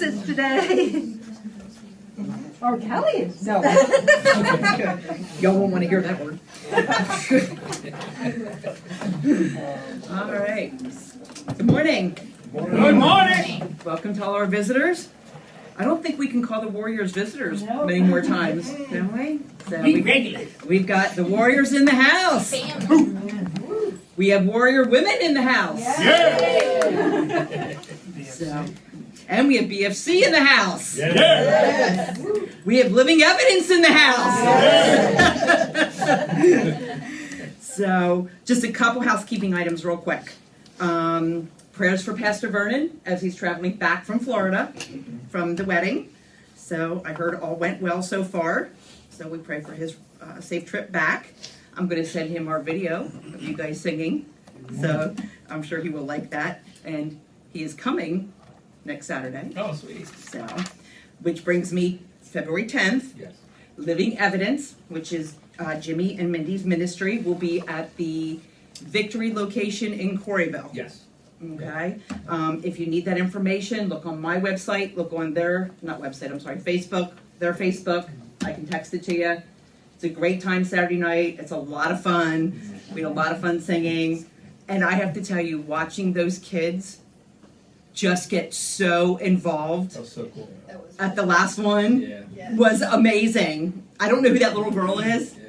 message today. Or Kelly. No. Y'all won't want to hear that word. All right. Good morning. Good morning. Welcome to all our visitors. I don't think we can call the Warriors visitors many more times, can we? So we've got the Warriors in the house. We have Warrior women in the house. Yeah. So, and we have BFC in the house. Yeah. We have living evidence in the house. So, just a couple housekeeping items real quick. Prayers for Pastor Vernon as he's traveling back from Florida from the wedding. So I heard all went well so far. So we pray for his safe trip back. I'm going to send him our video of you guys singing. So I'm sure he will like that. And he is coming next Saturday. Oh, sweet. So, which brings me February 10th. Yes. Living Evidence, which is Jimmy and Mindy's ministry, will be at the Victory location in Corryville. Yes. Okay. If you need that information, look on my website, look on their, not website, I'm sorry, Facebook, their Facebook. I can text it to you. It's a great time Saturday night. It's a lot of fun. We had a lot of fun singing. And I have to tell you, watching those kids just get so involved That was so cool. at the last one Yeah. was amazing. I don't know who that little girl is, Yeah.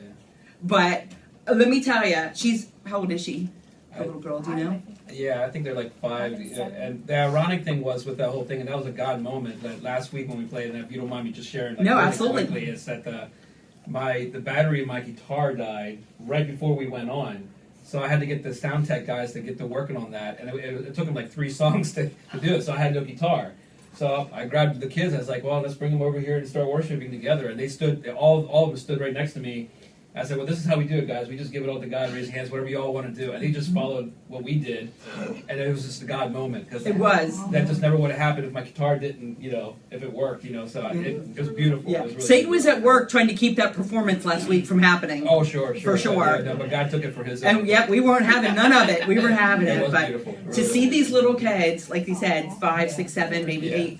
but let me tell you, she's, how old is she? The little girl, do you know? Yeah, I think they're like 5. And the ironic thing was with that whole thing, and that was a God moment. That last week when we played, and if you don't mind me just sharing, like, No, really absolutely. quickly, is that the battery in my guitar died right before we went on. So I had to get the sound tech guys to get to working on that, and it took them like 3 songs to do it. So I had no guitar. So I grabbed the kids. I was like, "Well, let's bring them over here and start worshiping together." And they stood, all of them stood right next to me. I said, "Well, this is how we do it, guys. We just give it all to God, raise your hands, whatever you all want to do." And they just followed what we did, and it was just a God moment because It was. that just never would have happened if my guitar didn't, if it worked, So it was beautiful. Yeah. It was really Satan was beautiful. at work trying to keep that performance last week from happening. Oh, sure. For sure. Yeah, no, but God took it for His. And yet we weren't having none of it. We weren't having It it. was But beautiful. to see these little kids, like you said, 5, 6, 7, maybe Yeah. 8,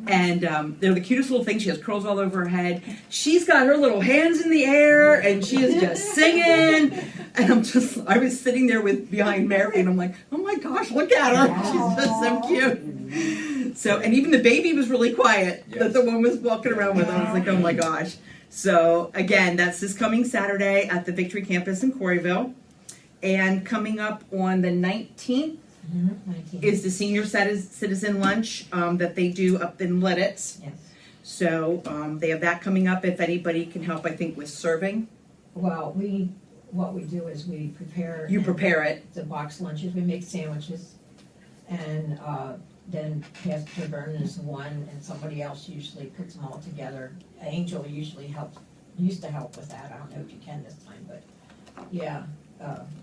and they're the cutest little thing. She has curls all over her head. She's got her little hands in the air, and she is just singing. And I was sitting there behind Mary, and I'm like, oh my gosh, look at her. She's just so cute. So, and even the baby was really quiet. Yes. That the one was walking around with. I was like, oh my gosh. So again, that's this coming Saturday at the Victory Campus in Corryville. And coming up on the 19th is the senior citizen lunch that they do up in Lidditz. Yes. So they have that coming up. If anybody can help, I think, with serving. Well, what we do is we prepare. You prepare it. The box lunches, we make sandwiches, and then Pastor Vernon is the one, and somebody else usually puts them all together. Angel used to help with that. I don't know if you can this time, but yeah.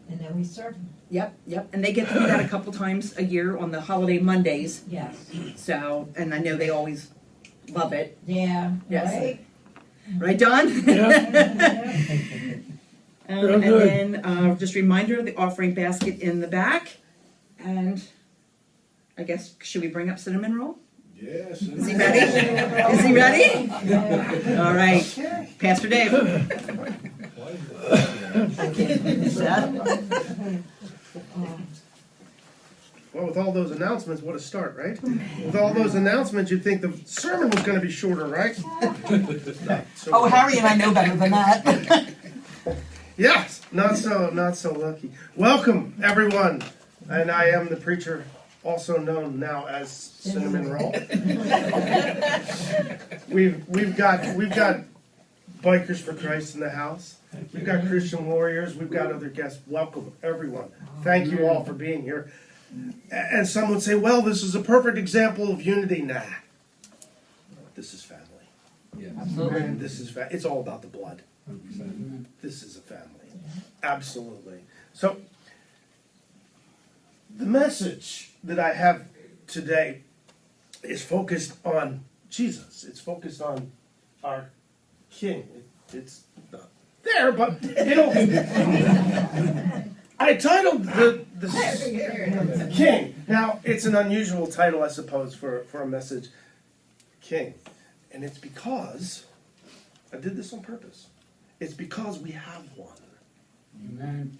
And then we serve them. Yep. And they get to do that a couple times a year on the holiday Mondays. Yes. So, and I know they always love it. Yeah. Yes. Right? Right, Don? And then just a reminder of the offering basket in the back. And I guess, should we bring up Cinnamon Roll? Yes. Is he ready? Is he ready? All right. Pastor Dave. Well, with all those announcements, what a start, right? With all those announcements, you'd think the sermon was going to be shorter, right? Oh, Harry and I know better than that. Yes, not so lucky. Welcome, everyone, and I am the preacher, also known now as Cinnamon Roll. We've got Bikers for Christ in the house. We've got Christian Warriors. We've got other guests. Welcome, everyone. Thank you all for being here. And some would say, well, this is a perfect example of unity. Nah. This is family. Yeah. And this is it's all about the blood. 100%. This is a family. Absolutely. So, the message that I have today is focused on Jesus. It's focused on our King. It's not there, but I titled the King. Now, it's an unusual title, I suppose, for a message. king. And it's because, I did this on purpose, it's because we have one. Amen.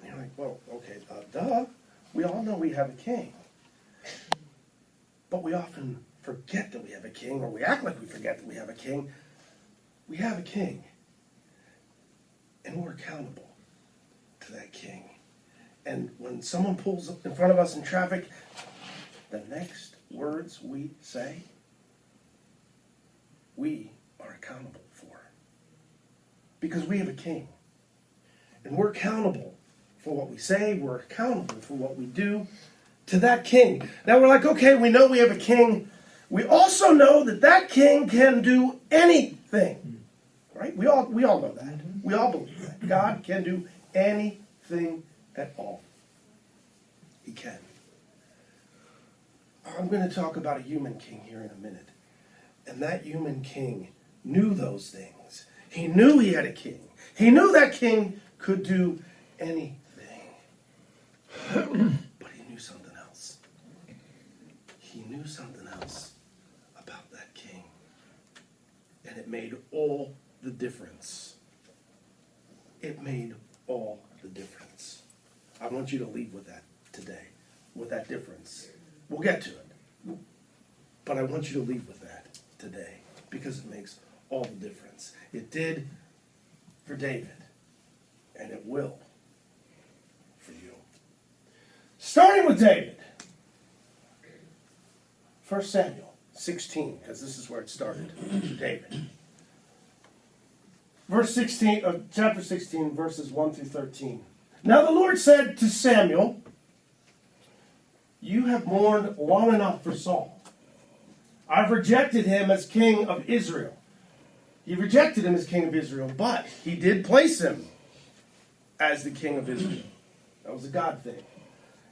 And you're like, well, okay, duh. We all know we have a king. But we often forget that we have a king, or we act like we forget that we have a king. We have a king. And we're accountable to that king. And when someone pulls up in front of us in traffic, the next words we say, we are accountable for. Because we have a king. And we're accountable for what we say, we're accountable for what we do to that king. Now we're like, okay, we know we have a king. We also know that that king can do anything. Right? We all know that. We all believe that. God can do anything at all. He can. I'm going to talk about a human king here in a minute. And that human king knew those things. He knew he had a king. He knew that king could do anything. But he knew something else. He knew something else about that king. And it made all the difference. It made all the difference. I want you to leave with that today, with that difference. We'll get to it. But I want you to leave with that today because it makes all the difference. It did for David, and it will for you. Starting with David. 1 Samuel 16, because this is where it started for David. Chapter 16, verses 1 through 13. Now the Lord said to Samuel, "You have mourned long enough for Saul. I've rejected him as king of Israel." He rejected him as king of Israel, but he did place him as the king of Israel. That was a God thing.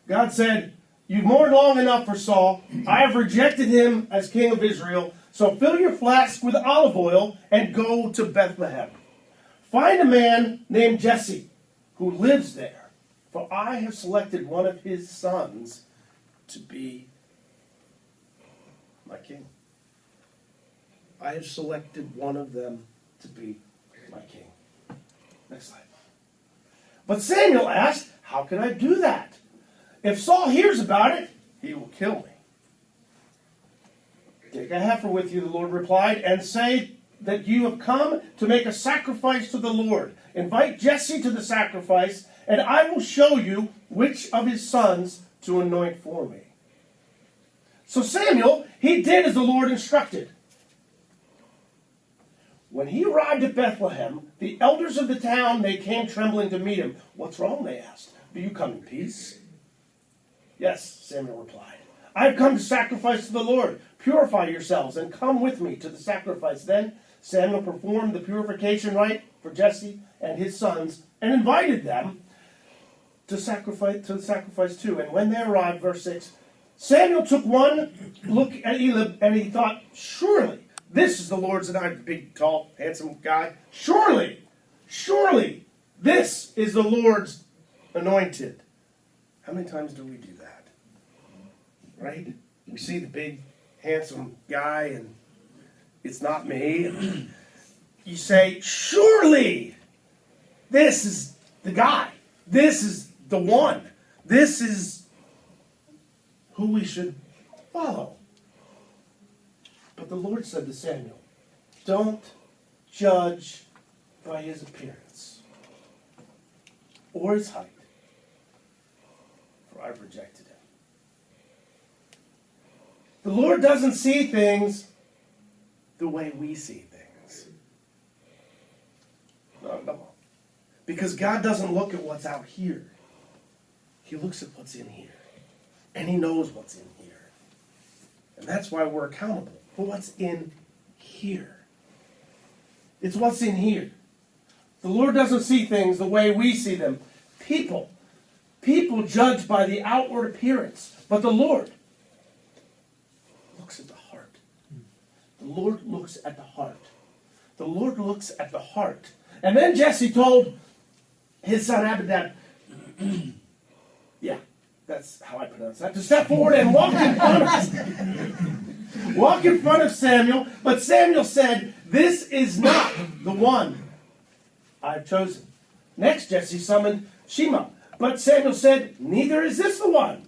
God said, "You've mourned long enough for Saul. I have rejected him as king of Israel. So fill your flask with olive oil and go to Bethlehem. Find a man named Jesse who lives there, for I have selected one of his sons to be my king. I have selected one of them to be my king." Next slide. But Samuel asked, "How can I do that? If Saul hears about it, he will kill me." "Take a heifer with you," the Lord replied, "and say that you have come to make a sacrifice to the Lord. Invite Jesse to the sacrifice, and I will show you which of his sons to anoint for me." So Samuel, he did as the Lord instructed. When he arrived at Bethlehem, the elders of the town, they came trembling to meet him. "What's wrong?" they asked. "Do you come in peace?" "Yes," Samuel replied. "I have come to sacrifice to the Lord. Purify yourselves and come with me to the sacrifice." Then Samuel performed the purification rite for Jesse and his sons and invited them to the sacrifice too. And when they arrived, verse 6, Samuel took one look at Eliab and he thought, "Surely this is the Lord's anointed," big, tall, handsome guy. Surely, this is the Lord's anointed." How many times do we do that? Right? We see the big, handsome guy and it's not me. You say, "Surely this is the guy. This is the one. This is who we should follow." But the Lord said to Samuel, "Don't judge by his appearance or his height, for I've rejected him." The Lord doesn't see things the way we see things. No. Because God doesn't look at what's out here. He looks at what's in here. And he knows what's in here. And that's why we're accountable for what's in here. It's what's in here. The Lord doesn't see things the way we see them. People judge by the outward appearance. But the Lord looks at the heart. The Lord looks at the heart. The Lord looks at the heart. And then Jesse told his son Abinadab, yeah, that's how I pronounce that, to step forward and walk in front of us. walk in front of Samuel, but Samuel said, "This is not the one I've chosen." Next, Jesse summoned Shema, but Samuel said, "Neither is this the one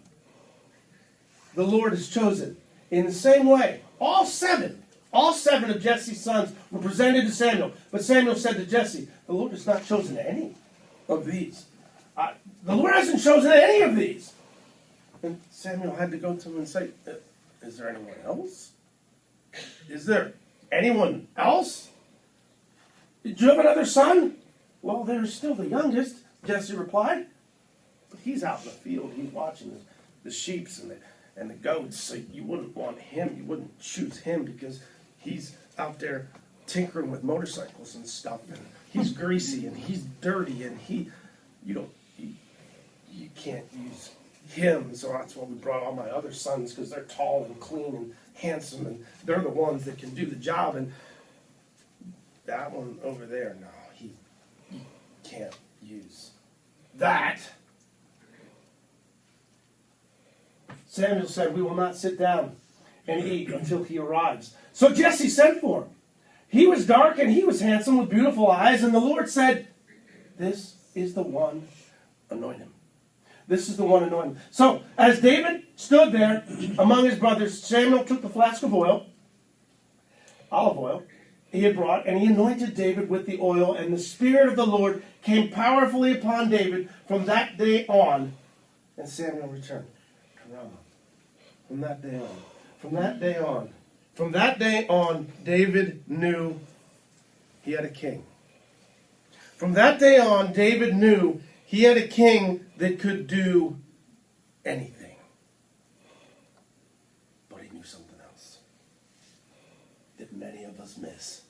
the Lord has chosen." In the same way, all seven of Jesse's sons were presented to Samuel, but Samuel said to Jesse, "The Lord has not chosen any of these. The Lord hasn't chosen any of these." And Samuel had to go to him and say, "Is there anyone else? Is there anyone else? Do you have another son?" "Well, there's still the youngest," Jesse replied. "But he's out in the field. He's watching the sheep and the goats. So you wouldn't want him. You wouldn't choose him because he's out there tinkering with motorcycles and stuff. And he's greasy and he's dirty and you can't use him. So that's why we brought all my other sons, because they're tall and clean and handsome, and they're the ones that can do the job. And that one over there, no, he can't use that." Samuel said, "We will not sit down and eat until he arrives." So Jesse sent for him. He was dark and he was handsome with beautiful eyes, and the Lord said, "This is the one, anoint him." This is the one, anoint him. So as David stood there among his brothers, Samuel took the flask of oil, olive oil, he had brought, and he anointed David with the oil, and the Spirit of the Lord came powerfully upon David from that day on, and Samuel returned to Ramah. From that day on, David knew he had a king. From that day on, David knew he had a king that could do anything. But he knew something else that many of us miss.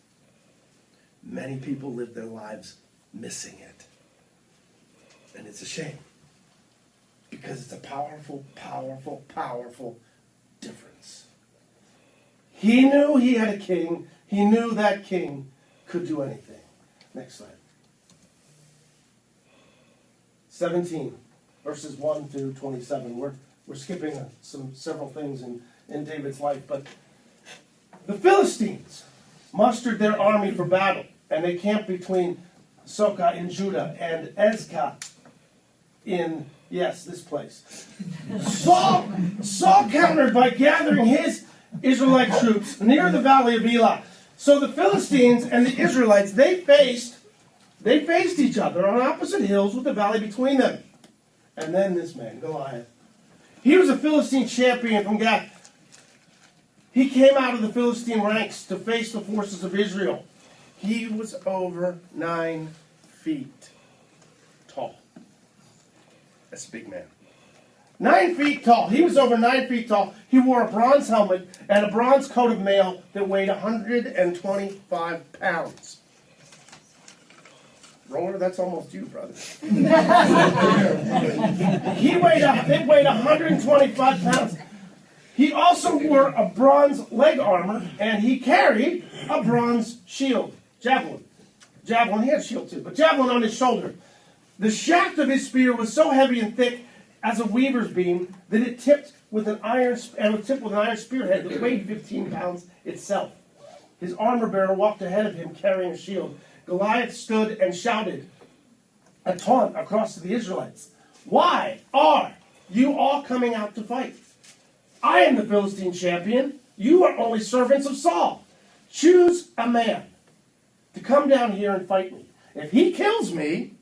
Many people live their lives missing it. And it's a shame. Because it's a powerful, powerful, powerful difference. He knew he had a king. He knew that king could do anything. Next slide. 17, verses 1 through 27. We're skipping several things in David's life, but the Philistines mustered their army for battle, and they camped between Soka in Judah and Ezekah in, yes, this place. Saul countered by gathering his Israelite troops near the valley of Elah. So the Philistines and the Israelites, they faced each other on opposite hills with the valley between them. And then this man, Goliath. He was a Philistine champion from Gath. He came out of the Philistine ranks to face the forces of Israel. He was over 9 feet tall. That's a big man. 9 feet tall. He was over 9 feet tall. He wore a bronze helmet and a bronze coat of mail that weighed 125 pounds. Roller, that's almost you, brother. It weighed 125 pounds. He also wore a bronze leg armor, and he carried a bronze shield. Javelin, he had a shield too, but javelin on his shoulder. The shaft of his spear was so heavy and thick as a weaver's beam that it tipped with an iron spearhead that weighed 15 pounds itself. His armor bearer walked ahead of him carrying a shield. Goliath stood and shouted a taunt across to the Israelites. "Why are you all coming out to fight? I am the Philistine champion. You are only servants of Saul. Choose a man to come down here and fight me. If he kills me,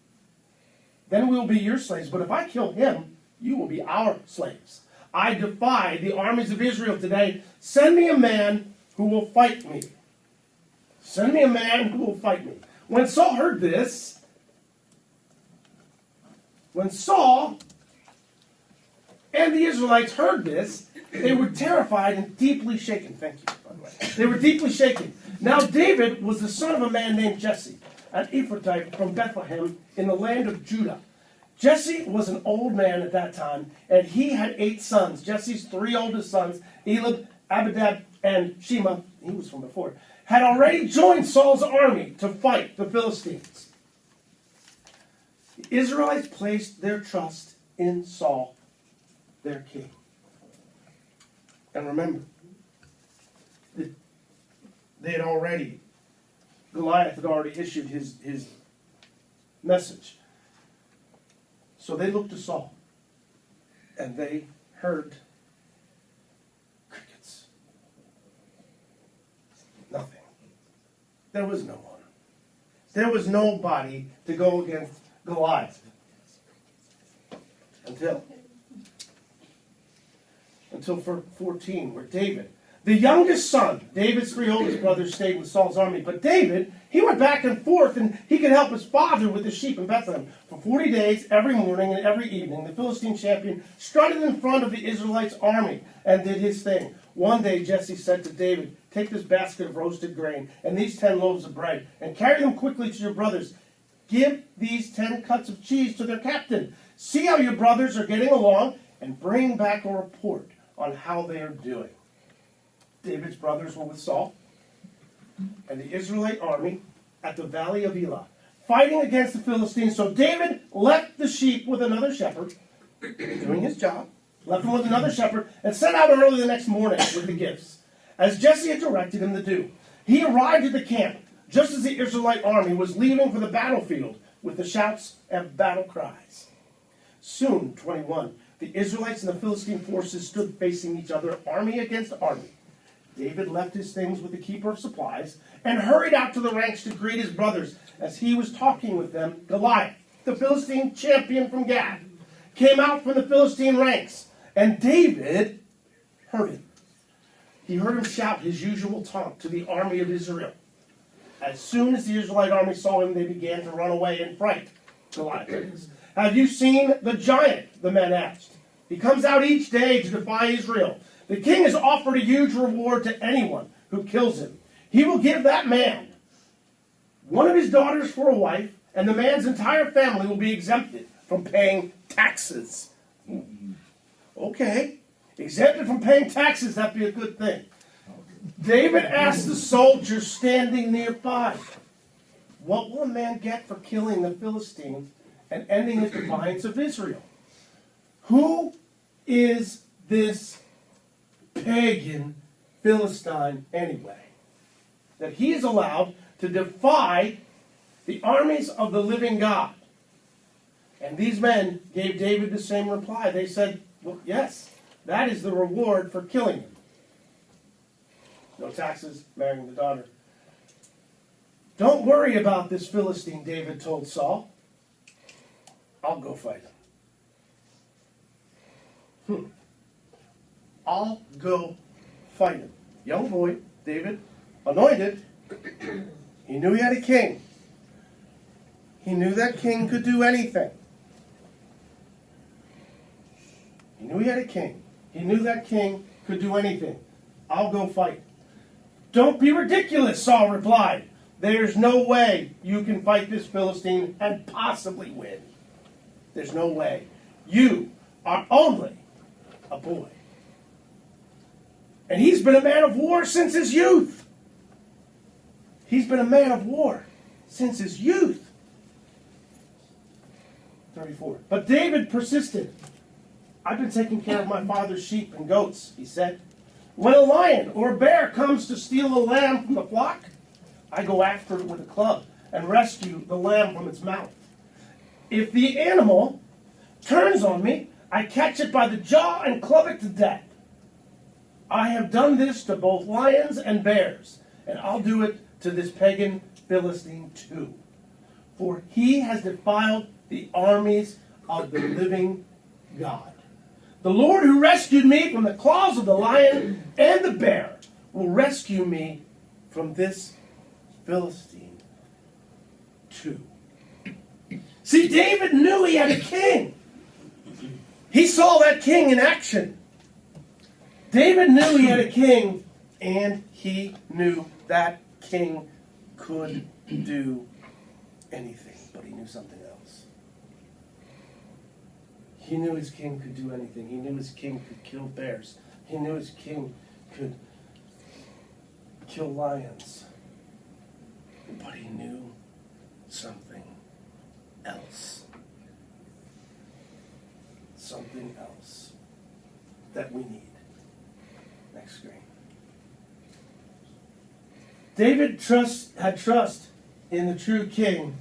then we will be your slaves. But if I kill him, you will be our slaves. I defy the armies of Israel today. Send me a man who will fight me. Send me a man who will fight me." When Saul heard this, when Saul and the Israelites heard this, they were terrified and deeply shaken. Thank you, by the way. They were deeply shaken. Now David was the son of a man named Jesse, an Ephrathite from Bethlehem in the land of Judah. Jesse was an old man at that time, and he had 8 sons. Jesse's 3 oldest sons, Eliab, Abinadab, and Shema, he was from before, had already joined Saul's army to fight the Philistines. The Israelites placed their trust in Saul, their king. And remember, Goliath had already issued his message. So they looked to Saul, and they heard crickets. Nothing. There was no one. There was nobody to go against Goliath. Until 14, where David, the youngest son, David's 3 oldest brothers stayed with Saul's army. But David, he went back and forth, and he could help his father with the sheep in Bethlehem. For 40 days, every morning and every evening, the Philistine champion strutted in front of the Israelites' army and did his thing. One day, Jesse said to David, "Take this basket of roasted grain and these 10 loaves of bread, and carry them quickly to your brothers. Give these 10 cuts of cheese to their captain. See how your brothers are getting along, and bring back a report on how they are doing." David's brothers were with Saul and the Israelite army at the valley of Elah, fighting against the Philistines. So David left the sheep with another shepherd, doing his job, left him with another shepherd, and set out early the next morning with the gifts, as Jesse had directed him to do. He arrived at the camp just as the Israelite army was leaving for the battlefield with the shouts and battle cries. Soon, 21, the Israelites and the Philistine forces stood facing each other, army against army. David left his things with the keeper of supplies and hurried out to the ranks to greet his brothers. As he was talking with them, Goliath, the Philistine champion from Gath, came out from the Philistine ranks, and David heard him. He heard him shout his usual taunt to the army of Israel. As soon as the Israelite army saw him, they began to run away in fright. Goliath asked, "Have you seen the giant?" the men asked. "He comes out each day to defy Israel. The king has offered a huge reward to anyone who kills him. He will give that man one of his daughters for a wife, and the man's entire family will be exempted from paying taxes." Okay, exempted from paying taxes, that'd be a good thing. David asked the soldiers standing nearby, "What will a man get for killing the Philistine and ending his defiance of Israel? Who is this pagan Philistine anyway, that he is allowed to defy the armies of the living God?" And these men gave David the same reply. They said, "Well, yes, that is the reward for killing him. No taxes, marrying the daughter." "Don't worry about this Philistine," David told Saul. "I'll go fight him." I'll go fight him. Young boy, David, anointed. He knew he had a king. He knew that king could do anything. He knew he had a king. He knew that king could do anything. "I'll go fight." "Don't be ridiculous," Saul replied. "There's no way you can fight this Philistine and possibly win. There's no way. You are only a boy. And he's been a man of war since his youth." He's been a man of war since his youth. 34. But David persisted. "I've been taking care of my father's sheep and goats," he said. "When a lion or a bear comes to steal a lamb from the flock, I go after it with a club and rescue the lamb from its mouth. If the animal turns on me, I catch it by the jaw and club it to death. I have done this to both lions and bears, and I'll do it to this pagan Philistine too. For he has defiled the armies of the living God. The Lord who rescued me from the claws of the lion and the bear will rescue me from this Philistine too." See, David knew he had a king. He saw that king in action. David knew he had a king, and he knew that king could do anything, but he knew something else. He knew his king could do anything. He knew his king could kill bears. He knew his king could kill lions. But he knew something else. Something else that we need. Next screen. David had trust in the true king,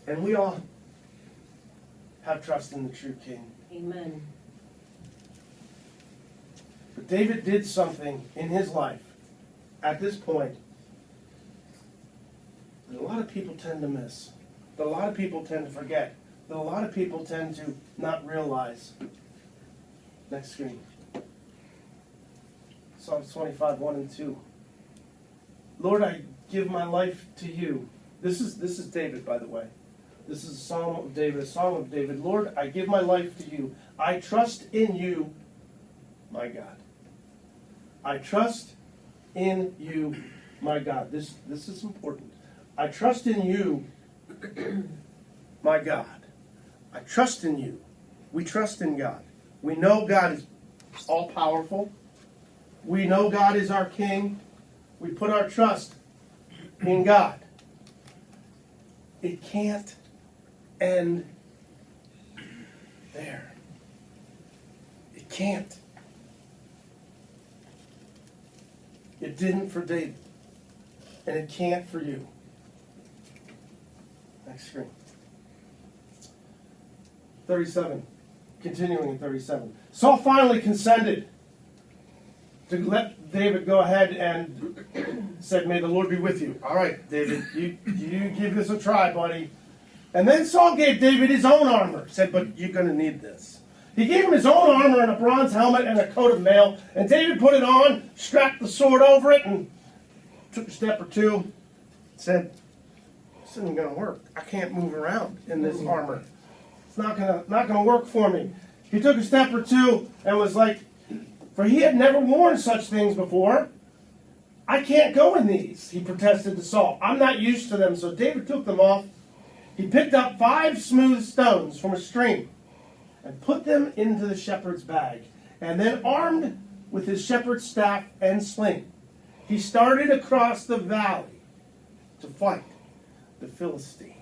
and we all have trust in the true king. Amen. But David did something in his life at this point that a lot of people tend to miss, that a lot of people tend to forget, that a lot of people tend to not realize. Next screen. Psalms 25, 1 and 2. Lord, I give my life to you. This is David, by the way. This is a psalm of David, a song of David. Lord, I give my life to you. I trust in you, my God. I trust in you, my God. This is important. I trust in you, my God. I trust in you. We trust in God. We know God is all-powerful. We know God is our King. We put our trust in God. It can't end there. It can't. It didn't for David. And it can't for you. Next screen. 37. Continuing in 37. Saul finally consented to let David go ahead and said, may the Lord be with you. All right, David, you give this a try, buddy. And then Saul gave David his own armor. Said, but you're going to need this. He gave him his own armor and a bronze helmet and a coat of mail. And David put it on, strapped the sword over it, and took a step or two. Said, this isn't going to work. I can't move around in this armor. It's not gonna work for me. He took a step or two and was like, for he had never worn such things before. I can't go in these, he protested to Saul. I'm not used to them. So David took them off. He picked up 5 smooth stones from a stream and put them into the shepherd's bag. And then, armed with his shepherd's staff and sling, he started across the valley to fight the Philistine.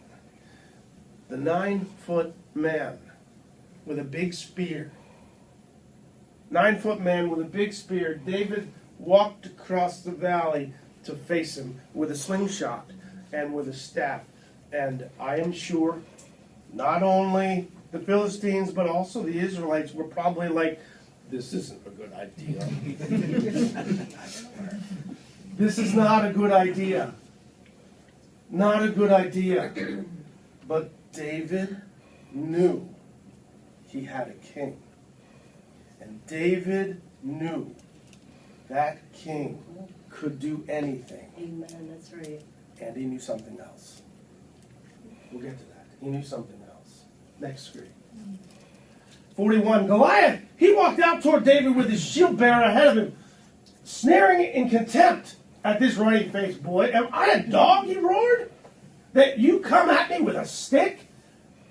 The 9-foot man with a big spear. 9-foot man with a big spear. David walked across the valley to face him with a slingshot and with a staff. And I am sure not only the Philistines but also the Israelites were probably like, this isn't a good idea. This is not a good idea. Not a good idea. But David knew he had a king. And David knew that king could do anything. Amen. That's right. And he knew something else. We'll get to that. He knew something else. Next screen. 41. Goliath, he walked out toward David with his shield bearer ahead of him, sneering in contempt at this ruddy-faced boy. Am I a dog, he roared, that you come at me with a stick?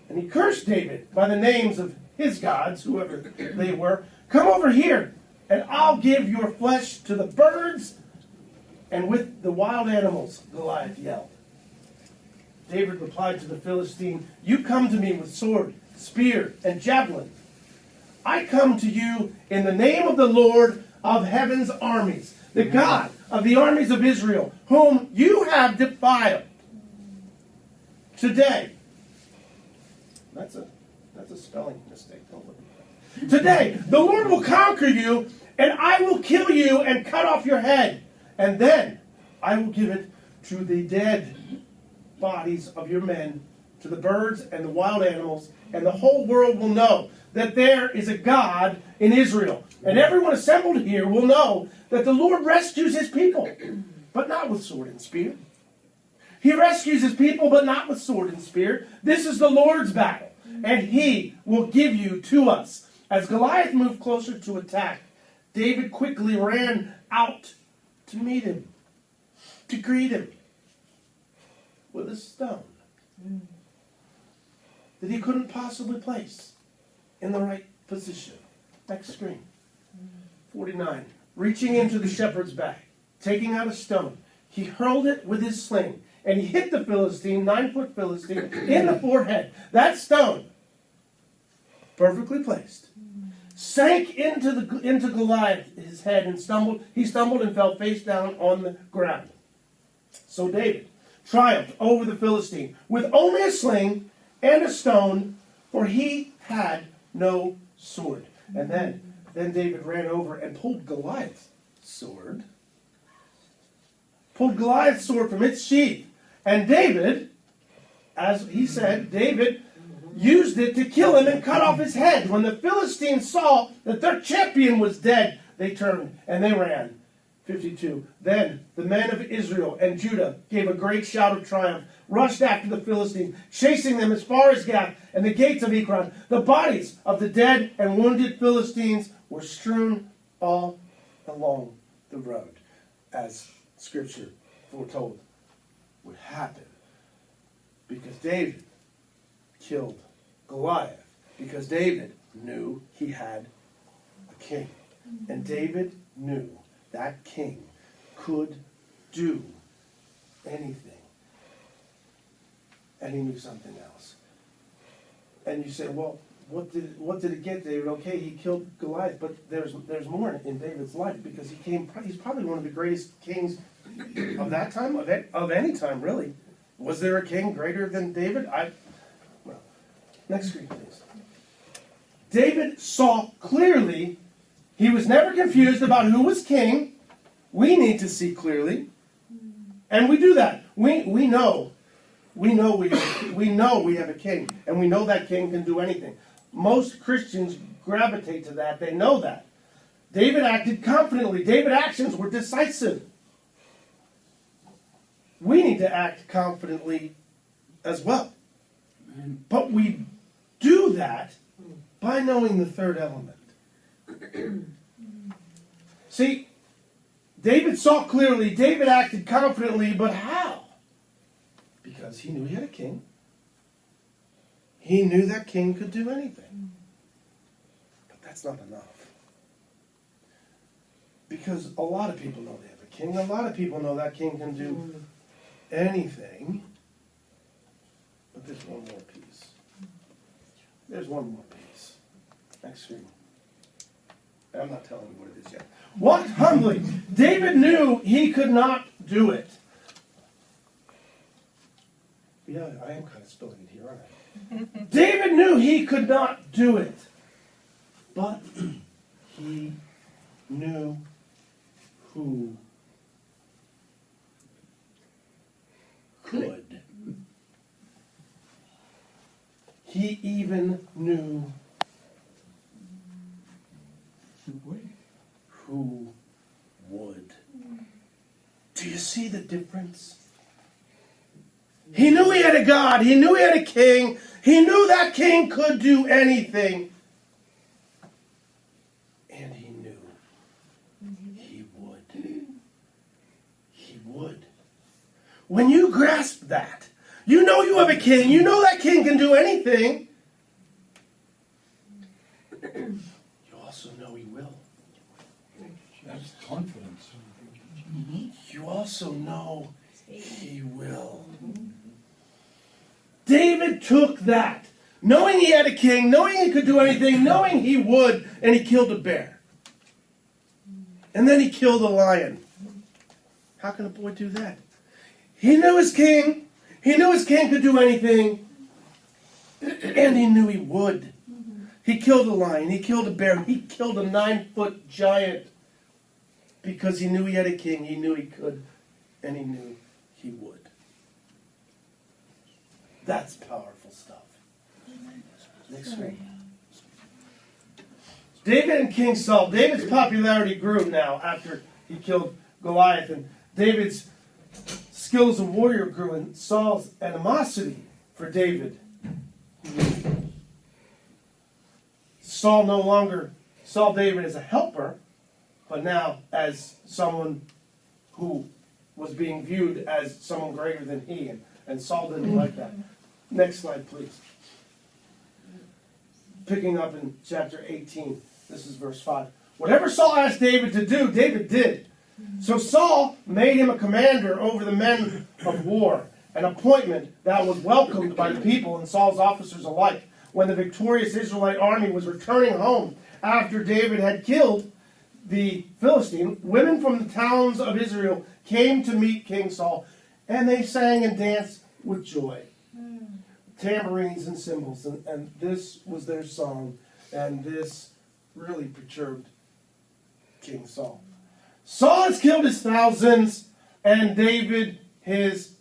And he cursed David by the names of his gods, whoever they were. Come over here, and I'll give your flesh to the birds and with the wild animals, Goliath yelled. David replied to the Philistine, you come to me with sword, spear, and javelin. I come to you in the name of the Lord of heaven's armies, the God of the armies of Israel, whom you have defiled. Today, that's a spelling mistake. Don't look at that. Today, the Lord will conquer you, and I will kill you and cut off your head. And then I will give it to the dead bodies of your men, to the birds and the wild animals, and the whole world will know that there is a God in Israel. And everyone assembled here will know that the Lord rescues his people, but not with sword and spear. He rescues his people, but not with sword and spear. This is the Lord's battle, and he will give you to us. As Goliath moved closer to attack, David quickly ran out to meet him, to greet him with a stone that he couldn't possibly place in the right position. Next screen. 49. Reaching into the shepherd's bag, taking out a stone, he hurled it with his sling, and he hit the Philistine, 9-foot Philistine, in the forehead. That stone, perfectly placed, sank into Goliath, his head, and stumbled. He stumbled and fell face down on the ground. So David triumphed over the Philistine with only a sling and a stone, for he had no sword. And then David ran over and pulled Goliath's sword. Pulled Goliath's sword from its sheath. And David, as he said, David used it to kill him and cut off his head. When the Philistines saw that their champion was dead, they turned and they ran. 52. Then the men of Israel and Judah gave a great shout of triumph, rushed after the Philistines, chasing them as far as Gath and the gates of Ekron. The bodies of the dead and wounded Philistines were strewn all along the road, as Scripture foretold would happen. Because David killed Goliath. Because David knew he had a king. And David knew that king could do anything. And he knew something else. And you say, well, what did it get, David? Okay, he killed Goliath, but there's more in David's life, because he's probably one of the greatest kings of that time, of any time, really. Was there a king greater than David? Well, next screen, please. David saw clearly. He was never confused about who was king. We need to see clearly, and we do that. We know we have a king, and we know that king can do anything. Most Christians gravitate to that. They know that. David acted confidently. David's actions were decisive. We need to act confidently as well. But we do that by knowing the third element. See, David saw clearly, David acted confidently, but how? Because he knew he had a king. He knew that king could do anything. But that's not enough. Because a lot of people know they have a king. A lot of people know that king can do anything. But there's one more piece. There's one more piece. Next screen. I'm not telling you what it is yet. Walk humbly. David knew he could not do it. Yeah, I am kind of spilling it here, aren't I? David knew he could not do it. But he knew who could. He even knew who would. Do you see the difference? He knew he had a God. He knew he had a king. He knew that king could do anything. And he knew he would. He would. When you grasp that, you know you have a king. You know that king can do anything. You also know he will. That's confidence. You also know he will. David took that, knowing he had a king, knowing he could do anything, knowing he would, and he killed a bear. And then he killed a lion. How can a boy do that? He knew his king. He knew his king could do anything. And he knew he would. He killed a lion. He killed a bear. He killed a 9-foot giant. Because he knew he had a king. He knew he could. And he knew he would. That's powerful stuff. Next screen. David and King Saul. David's popularity grew now after he killed Goliath. And David's skill as a warrior grew. And Saul's animosity for David grew. Saul no longer saw David as a helper, but now as someone who was being viewed as someone greater than he. And Saul didn't like that. Next slide, please. Picking up in chapter 18. This is verse 5. Whatever Saul asked David to do, David did. So Saul made him a commander over the men of war, an appointment that was welcomed by the people and Saul's officers alike. When the victorious Israelite army was returning home after David had killed the Philistine, women from the towns of Israel came to meet King Saul, and they sang and danced with joy. Tambourines and cymbals, and this was their song, and this really perturbed King Saul. Saul has killed his thousands, and David his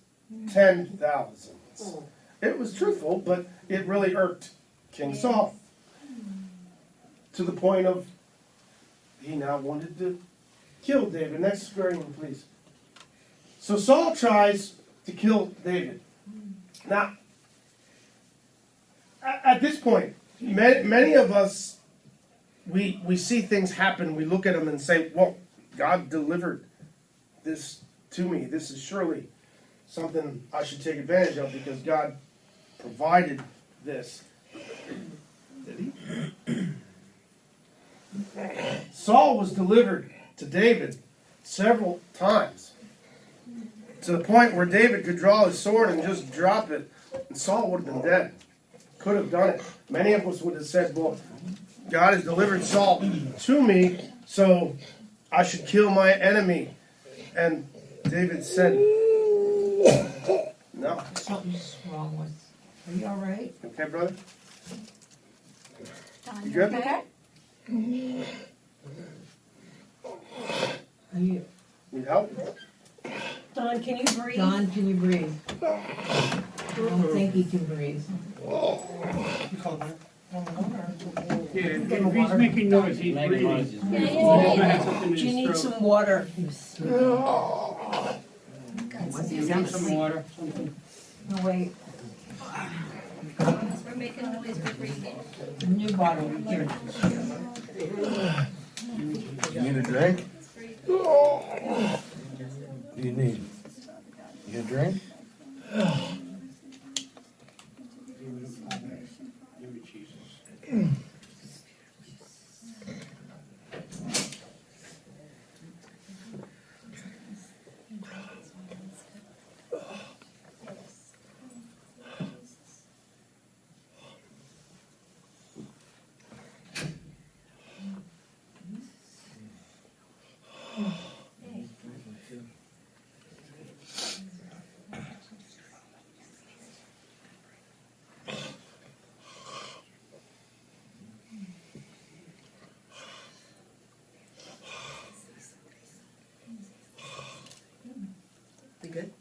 10,000s. It was truthful, but it really irked King Saul. To the point of he now wanted to kill David. Next screen, please. So Saul tries to kill David. Now, at this point, many of us, we see things happen, we look at them and say, well, God delivered this to me. This is surely something I should take advantage of because God provided this. Did he? Saul was delivered to David several times, to the point where David could draw his sword and just drop it, and Saul would have been dead. Could have done it. Many of us would have said, well, God has delivered Saul to me, so I should kill my enemy. And David said, no. Something's wrong with, are you all right? Okay, brother? Don, You you good? okay? Are you, Need help? Don, can you breathe? John, can you breathe? I don't think he can breathe. Yeah, if he's making noise, he's breathing. He might have something Do you in need his throat. some water? Drink some water, something. No, wait, We're making noise, we're breathing. new bottle here. You need a drink? What do you need? You a drink? We good?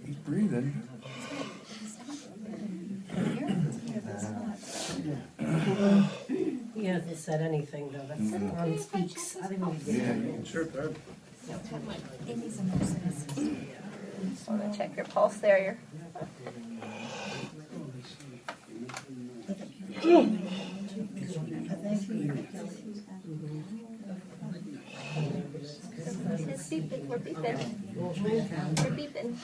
He's breathing. He hasn't said anything though, that's on speaks. I think we did. Sure, bud. Just wanna check your pulse there. It's beeping, we're beeping. We're beeping.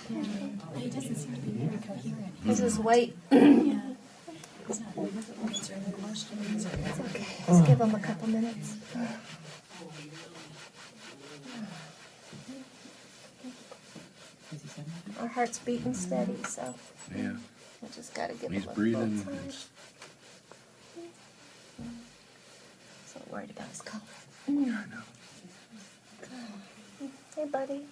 He doesn't seem to be very coherent. This is white. Yeah. He's not answering the questions. It's okay. Let's give him a couple minutes. Our heart's beating steady, so Yeah. we just gotta give He's him a breathing. little time. So worried about his cough. Hey, buddy.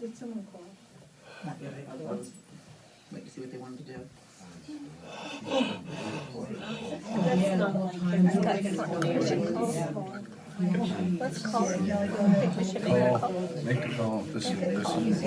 Did someone call? Wait to see what they wanted to do. Let's call him. I think we should make a call. Make a call. This is,